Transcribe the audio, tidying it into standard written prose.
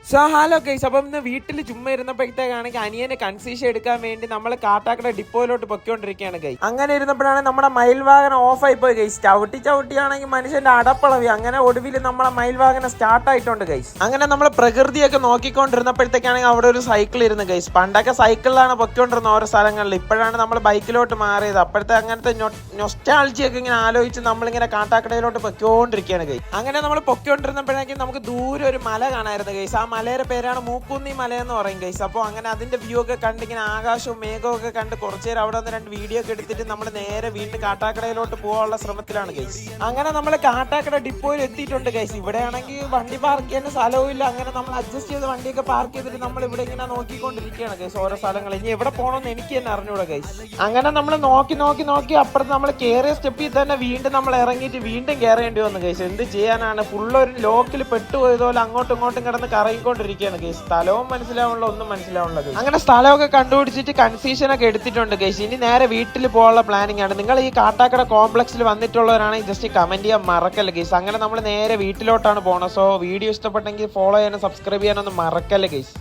So hello guys, അപ്പം ഇന്ന് വീട്ടിൽ ചുമ്മാ ഇരുന്നപ്പോഴത്തേക്കാണെങ്കിൽ അനിയനെ കൺസീഷൻ എടുക്കാൻ വേണ്ടി നമ്മൾ കാട്ടാക്കട ഡിപ്പോയിലോട്ട് പൊയ്ക്കൊണ്ടിരിക്കുകയാണ് ഗൈസ്. അങ്ങനെ ഇരുന്നപ്പോഴാണ് നമ്മുടെ മയിൽവാഹനം ഓഫായി പോയി ഗൈസ്. ചവിട്ടിയാണെങ്കിൽ മനുഷ്യന്റെ അടപ്പളവി. അങ്ങനെ ഒടുവിൽ നമ്മളെ മയിൽവാഹനം സ്റ്റാർട്ട് ആയിട്ടുണ്ട് ഗൈസ്. അങ്ങനെ നമ്മൾ പ്രകൃതിയൊക്കെ നോക്കിക്കൊണ്ടിരുന്നപ്പോഴത്തേക്കാണെങ്കിൽ അവിടെ ഒരു സൈക്കിൾ ഇരുന്ന് ഗൈസ്. പണ്ടൊക്കെ സൈക്കിളിലാണ് പൊയ്ക്കൊണ്ടിരുന്ന ഓരോ സ്ഥലങ്ങളിൽ. ഇപ്പോഴാണ് നമ്മൾ ബൈക്കിലോട്ട് മാറിയത്. അപ്പോഴത്തെ അങ്ങനത്തെ നൊസ്റ്റാൾജിയൊക്കെ ഇങ്ങനെ ആലോചിച്ച് നമ്മളിങ്ങനെ കാട്ടാക്കടയിലോട്ട് പൊയ്ക്കൊണ്ടിരിക്കുകയാണ് ഗൈസ്. അങ്ങനെ നമ്മൾ പൊയ്ക്കൊണ്ടിരുന്നപ്പോഴേക്കും നമുക്ക് ദൂരെ ഒരു മല കാണായിരുന്നു ഗൈസ്. ആ മലയുടെ പേരാണ് മൂക്കുന്നി മല എന്ന് പറയും ഗൈസ്. അപ്പോൾ അങ്ങനെ അതിന്റെ വ്യൂ ഒക്കെ കണ്ട് ഇങ്ങനെ ആകാശവും മേഘവും ഒക്കെ കണ്ട് കുറച്ചു നേരം അവിടെ നിന്ന് 2 വീഡിയോ ഒക്കെ എടുത്തിട്ട് നമ്മൾ നേരെ വീണ്ടും കാട്ടാക്കടയിലോട്ട് പോകാനുള്ള ശ്രമത്തിലാണ് ഗൈസ്. അങ്ങനെ നമ്മൾ കാട്ടാക്കട ഡിപ്പോയിൽ എത്തിയിട്ടുണ്ട് ഗൈസ്. ഇവിടെ ആണെങ്കിൽ വണ്ടി പാർക്ക് ചെയ്യാൻ സ്ഥലവും ഇല്ല. അങ്ങനെ നമ്മൾ അഡ്ജസ്റ്റ് ചെയ്ത് വണ്ടിയൊക്കെ പാർക്ക് ചെയ്തിട്ട് നമ്മൾ ഇവിടെ ഇങ്ങനെ നോക്കിക്കൊണ്ടിരിക്കുകയാണ് ഗൈസ് ഓരോ സ്ഥലങ്ങൾ. ഇനി എവിടെ പോകണമെന്ന് എനിക്ക് തന്നെ അറിഞ്ഞൂടാ ഗൈസ്. അങ്ങനെ നമ്മൾ നോക്കി അപ്പുറത്ത് നമ്മൾ കയറിയ സ്റ്റെപ്പിൽ തന്നെ വീണ്ടും നമ്മൾ ഇറങ്ങിയിട്ട് വീണ്ടും കയറേണ്ടി വന്നു ഗൈസ്. എന്ത് ചെയ്യാനാണ്, ഫുള്ളൊരു ലോക്കിൽ പെട്ടുപോയതുപോലെ അങ്ങോട്ടും ഇങ്ങോട്ടും കിടന്ന് കറങ്ങിക്കൊണ്ടിരിക്കുകയാണ് ഗൈസ്. സ്ഥലവും മനസ്സിലാവുള്ള ഒന്നും മനസ്സിലാവുള്ളത്. അങ്ങനെ സ്ഥലമൊക്കെ കണ്ടുപിടിച്ചിട്ട് കൺസീഷൻ ഒക്കെ എടുത്തിട്ടുണ്ട് ഗൈസ്. ഇനി നേരെ വീട്ടിൽ പോകാനുള്ള പ്ലാനിങ് ആണ്. നിങ്ങൾ ഈ കാട്ടാക്കട കോംപ്ലക്സിൽ വന്നിട്ടുള്ളവരാണെങ്കിൽ ജസ്റ്റ് കമന്റ് ചെയ്യാൻ മറക്കല്ലേ ഗൈസ്. അങ്ങനെ നമ്മൾ നേരെ വീട്ടിലോട്ടാണ് പോണത്. സോ വീഡിയോ ഇഷ്ടപ്പെട്ടെങ്കിൽ ഫോളോ ചെയ്യാനും സബ്സ്ക്രൈബ് ചെയ്യാനൊന്നും മറക്കല്ലേ ഗൈസ്.